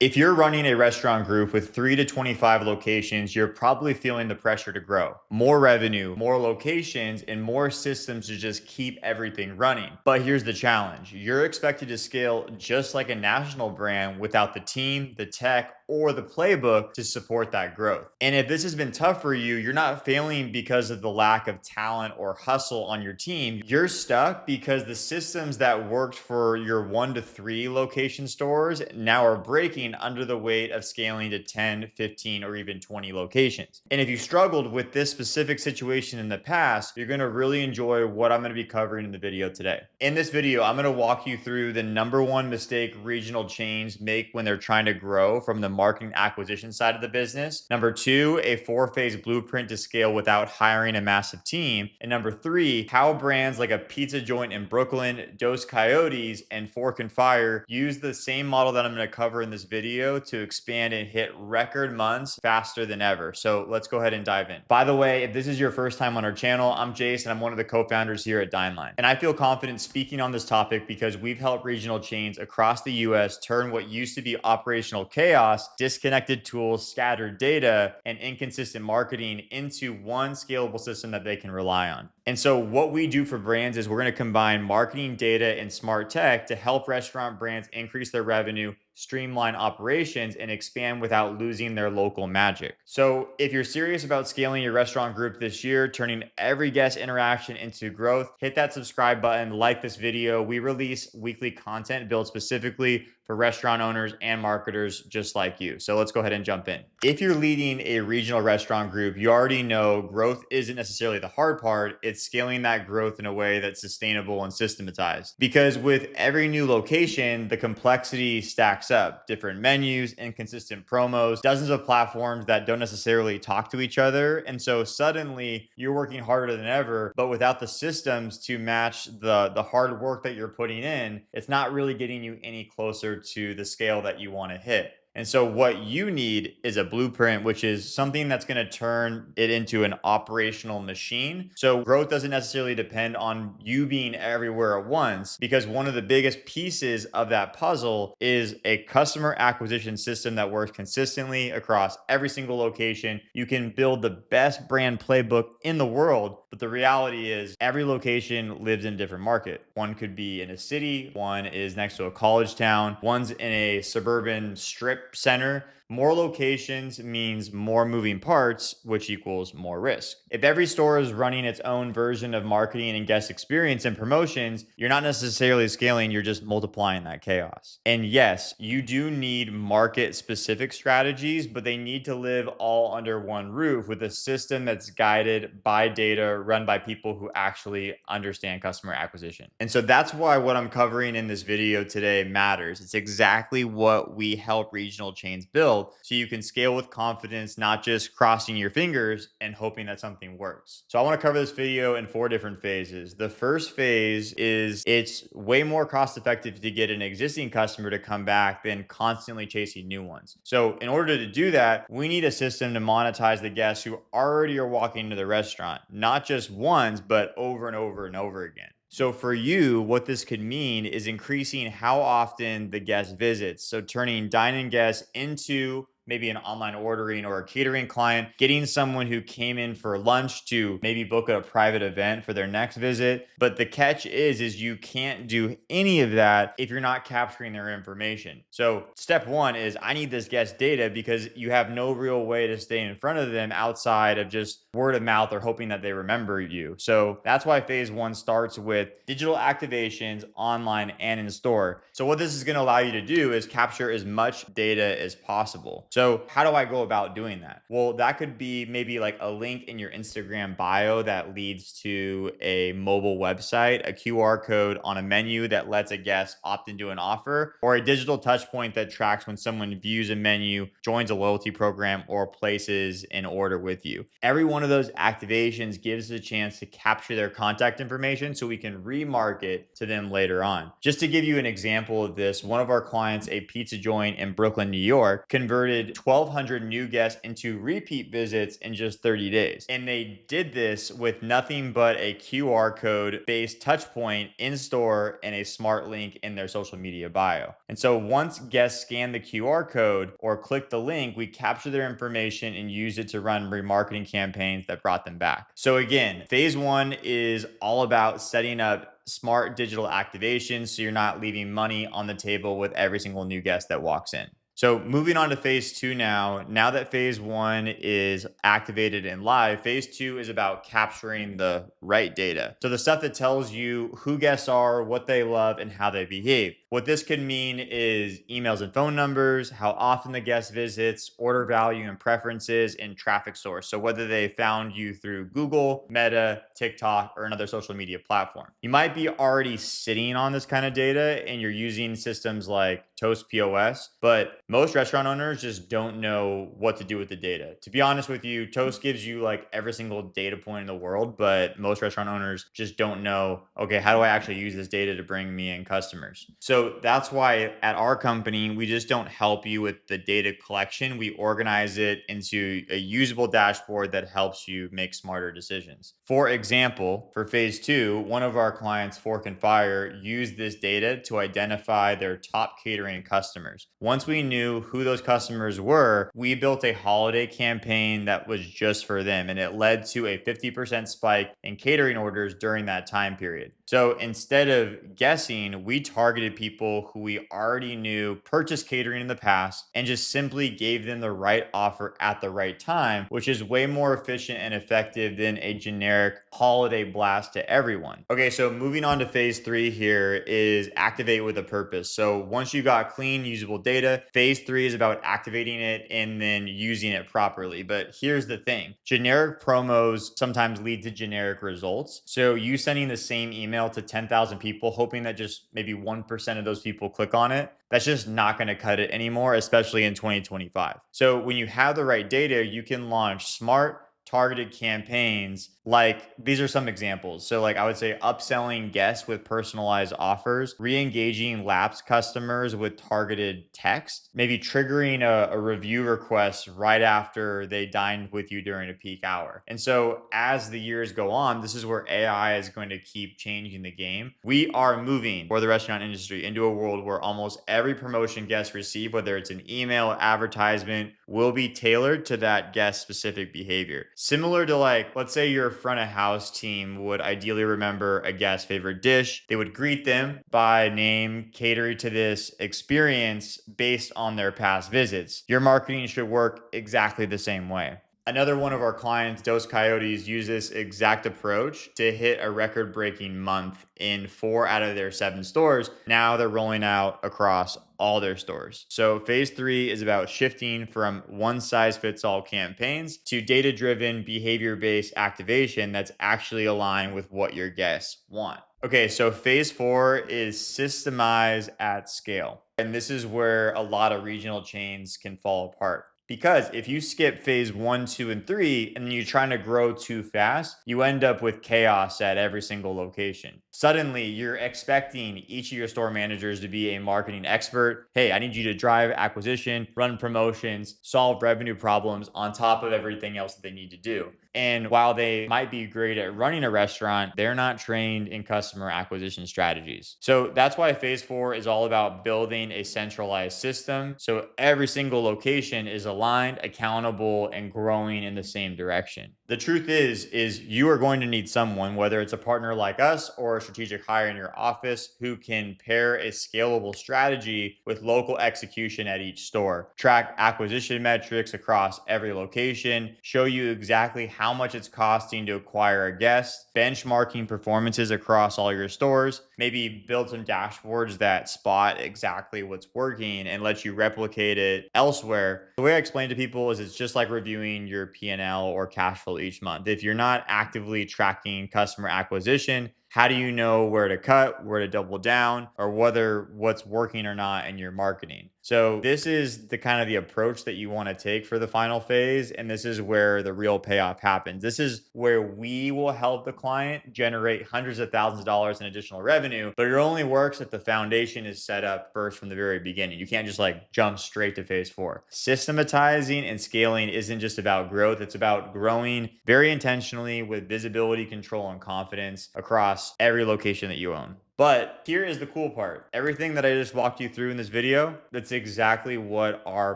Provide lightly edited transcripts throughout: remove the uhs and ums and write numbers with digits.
If you're running a restaurant group with 3 to 25 locations, you're probably feeling the pressure to grow. More revenue, more locations, and more systems to just keep everything running. But here's the challenge. You're expected to scale just like a national brand without the team, the tech, or the playbook to support that growth. And if this has been tough for you, you're not failing because of the lack of talent or hustle on your team. You're stuck because the systems that worked for your 1 to 3 location stores now are breaking under the weight of scaling to 10, 15, or even 20 locations. And if you struggled with this specific situation in the past, you're going to really enjoy what I'm going to be covering in the video today. In this video, I'm going to walk you through the #1 mistake regional chains make when they're trying to grow from the marketing acquisition side of the business. #2, a 4-phase blueprint to scale without hiring a massive team. And #3, how brands like a pizza joint in Brooklyn, Dos Coyotes, and Fork and Fire use the same model that I'm going to cover in this video to expand and hit record months faster than ever. So let's go ahead and dive in. By the way, if this is your first time on our channel, I'm Jason. I'm one of the co-founders here at Dineline. And I feel confident speaking on this topic because we've helped regional chains across the US turn what used to be operational chaos, disconnected tools, scattered data, and inconsistent marketing into one scalable system that they can rely on. And so what we do for brands is we're going to combine marketing data and smart tech to help restaurant brands increase their revenue, streamline operations, and expand without losing their local magic. So if you're serious about scaling your restaurant group this year, turning every guest interaction into growth, hit that subscribe button, like this video. We release weekly content built specifically for restaurant owners and marketers just like you. So let's go ahead and jump in. If you're leading a regional restaurant group, you already know growth isn't necessarily the hard part. It's scaling that growth in a way that's sustainable and systematized. Because with every new location, the complexity stacks up. Different menus, inconsistent promos, dozens of platforms that don't necessarily talk to each other. And so suddenly you're working harder than ever, but without the systems to match the hard work that you're putting in, it's not really getting you any closer to the scale that you want to hit. And so what you need is a blueprint, which is something that's going to turn it into an operational machine. So growth doesn't necessarily depend on you being everywhere at once, because one of the biggest pieces of that puzzle is a customer acquisition system that works consistently across every single location. You can build the best brand playbook in the world, but the reality is every location lives in a different market. One could be in a city, one is next to a college town, one's in a suburban strip center. More locations means more moving parts, which equals more risk. If every store is running its own version of marketing and guest experience and promotions, you're not necessarily scaling, you're just multiplying that chaos. And yes, you do need market specific strategies, but they need to live all under one roof with a system that's guided by data, run by people who actually understand customer acquisition. And so that's why what I'm covering in this video today matters. It's exactly what we help regional chains build, so you can scale with confidence, not just crossing your fingers and hoping that something works. So I want to cover this video in 4 different phases. The first phase is it's way more cost effective to get an existing customer to come back than constantly chasing new ones. So in order to do that, we need a system to monetize the guests who already are walking into the restaurant, not just once, but over and over and over again. So for you, what this could mean is increasing how often the guest visits. So turning dine-in guests into maybe an online ordering or a catering client, getting someone who came in for lunch to maybe book a private event for their next visit. But the catch is you can't do any of that if you're not capturing their information. So step 1 is I need this guest data, because you have no real way to stay in front of them outside of just word of mouth or hoping that they remember you. So that's why phase 1 starts with digital activations online and in store. So what this is going to allow you to do is capture as much data as possible. So how do I go about doing that? Well, that could be maybe like a link in your Instagram bio that leads to a mobile website, a QR code on a menu that lets a guest opt into an offer, or a digital touch point that tracks when someone views a menu, joins a loyalty program, or places an order with you. Every one of those activations gives us a chance to capture their contact information so we can remarket to them later on. Just to give you an example of this, one of our clients, a pizza joint in Brooklyn, New York, converted converted 1,200 new guests into repeat visits in just 30 days. And they did this with nothing but a QR code based touch point in store and a smart link in their social media bio. And so once guests scan the QR code or click the link, we capture their information and use it to run remarketing campaigns that brought them back. So again, phase one is all about setting up smart digital activations so you're not leaving money on the table with every single new guest that walks in. So moving on to phase two now that phase one is activated and live, phase two is about capturing the right data. So the stuff that tells you who guests are, what they love, and how they behave. What this could mean is emails and phone numbers, how often the guest visits, order value and preferences, and traffic source. So whether they found you through Google, Meta, TikTok, or another social media platform. You might be already sitting on this kind of data and you're using systems like Toast POS, but most restaurant owners just don't know what to do with the data. To be honest with you, Toast gives you like every single data point in the world, but most restaurant owners just don't know, okay, how do I actually use this data to bring me in customers? So that's why at our company, we just don't help you with the data collection. We organize it into a usable dashboard that helps you make smarter decisions. For example, for phase two, one of our clients, Fork and Fire, used this data to identify their top catering customers. Once we knew who those customers were, we built a holiday campaign that was just for them, and it led to a 50% spike in catering orders during that time period. So instead of guessing, we targeted people who we already knew purchased catering in the past and just simply gave them the right offer at the right time, which is way more efficient and effective than a generic holiday blast to everyone. Okay, so moving on to phase three here is activate with a purpose. So once you got clean, usable data, phase three is about activating it and then using it properly. But here's the thing, generic promos sometimes lead to generic results. So you sending the same email to 10,000 people, hoping that just maybe 1% of those people click on it, that's just not going to cut it anymore, especially in 2025. So when you have the right data, you can launch smart, targeted campaigns. Like these are some examples. So like I would say upselling guests with personalized offers, re-engaging lapsed customers with targeted text, maybe triggering a review request right after they dined with you during a peak hour. And so as the years go on, this is where AI is going to keep changing the game. We are moving for the restaurant industry into a world where almost every promotion guests receive, whether it's an email, advertisement, will be tailored to that guest specific behavior. Similar to like, let's say your front of house team would ideally remember a guest's favorite dish. They would greet them by name, catering to this experience based on their past visits. Your marketing should work exactly the same way. Another one of our clients, Dos Coyotes, use this exact approach to hit a record-breaking month in 4 out of their 7 stores. Now they're rolling out across all their stores. So phase three is about shifting from one-size-fits-all campaigns to data-driven, behavior-based activation that's actually aligned with what your guests want. Okay, so phase four is systemize at scale. And this is where a lot of regional chains can fall apart. Because if you skip phase one, two, and three, and then you're trying to grow too fast, you end up with chaos at every single location. Suddenly, you're expecting each of your store managers to be a marketing expert. Hey, I need you to drive acquisition, run promotions, solve revenue problems on top of everything else that they need to do. And while they might be great at running a restaurant, they're not trained in customer acquisition strategies. So that's why phase four is all about building a centralized system. So every single location is aligned, accountable, and growing in the same direction. The truth is you are going to need someone, whether it's a partner like us or a strategic hire in your office, who can pair a scalable strategy with local execution at each store, track acquisition metrics across every location, show you exactly how much it's costing to acquire a guest, benchmarking performances across all your stores, maybe build some dashboards that spot exactly what's working and let you replicate it elsewhere. The way I explain to people is it's just like reviewing your P&L or cash flow each month. If you're not actively tracking customer acquisition, how do you know where to cut, where to double down, or whether what's working or not in your marketing? So this is the kind of the approach that you want to take for the final phase. And this is where the real payoff happens. This is where we will help the client generate hundreds of thousands of dollars in additional revenue, but it only works if the foundation is set up first from the very beginning. You can't just like jump straight to phase four. Systematizing and scaling isn't just about growth. It's about growing very intentionally with visibility, control, and confidence across every location that you own. But here is the cool part. Everything that I just walked you through in this video, that's exactly what our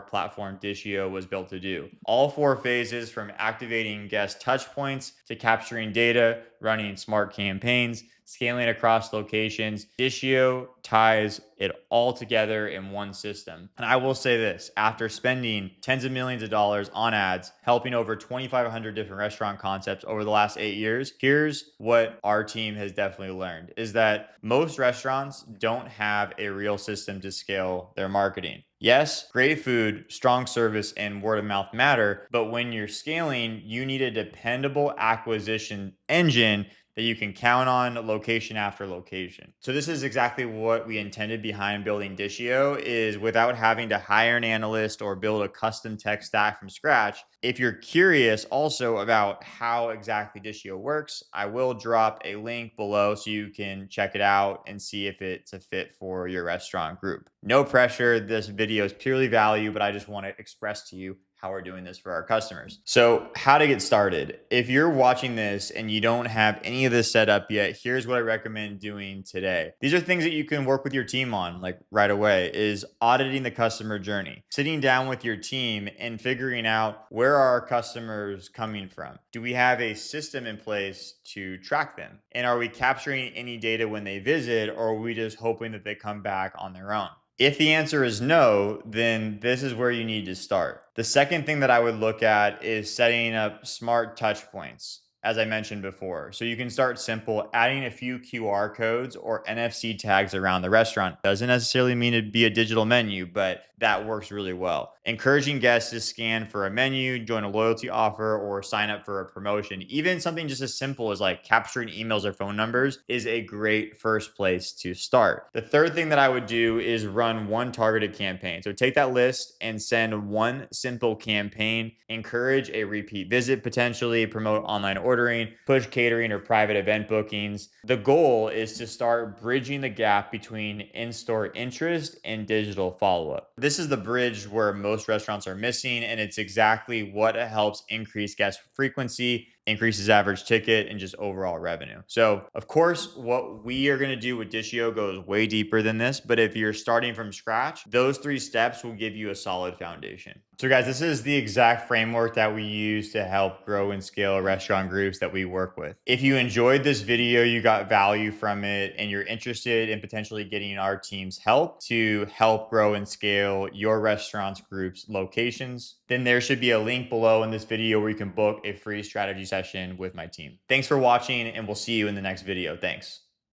platform Dishio was built to do. All four phases, from activating guest touch points to capturing data, running smart campaigns, scaling across locations, Dishio ties it all together in one system. And I will say this, after spending tens of millions of dollars on ads, helping over 2,500 different restaurant concepts over the last 8 years, here's what our team has definitely learned, is that most restaurants don't have a real system to scale their marketing. Yes, great food, strong service, and word of mouth matter, but when you're scaling, you need a dependable acquisition engine that you can count on location after location. So this is exactly what we intended behind building Dishio, is without having to hire an analyst or build a custom tech stack from scratch. If you're curious also about how exactly Dishio works, I will drop a link below so you can check it out and see if it's a fit for your restaurant group. No pressure. This video is purely value, but I just want to express to you how we're doing this for our customers. So how to get started. If you're watching this and you don't have any of this set up yet, here's what I recommend doing today. These are things that you can work with your team on like right away, is auditing the customer journey, sitting down with your team and figuring out where are our customers coming from. Do we have a system in place to track them? And are we capturing any data when they visit, or are we just hoping that they come back on their own? If the answer is no, then this is where you need to start. The second thing that I would look at is setting up smart touch points, as I mentioned before. So you can start simple, adding a few QR codes or NFC tags around the restaurant. Doesn't necessarily mean to be a digital menu, but that works really well. Encouraging guests to scan for a menu, join a loyalty offer, or sign up for a promotion. Even something just as simple as like capturing emails or phone numbers is a great first place to start. The third thing that I would do is run one targeted campaign. So take that list and send one simple campaign. Encourage a repeat visit, potentially promote online ordering, push catering or private event bookings. The goal is to start bridging the gap between in-store interest and digital follow-up. This is the bridge where most restaurants are missing, and it's exactly what helps increase guest frequency, increases average ticket, and just overall revenue. So, of course, what we are going to do with Dishio goes way deeper than this, but if you're starting from scratch, those 3 steps will give you a solid foundation. So guys, this is the exact framework that we use to help grow and scale restaurant groups that we work with. If you enjoyed this video, you got value from it, and you're interested in potentially getting our team's help to help grow and scale your restaurant's group's locations, then there should be a link below in this video where you can book a free strategy session with my team. Thanks for watching, and we'll see you in the next video. Thanks.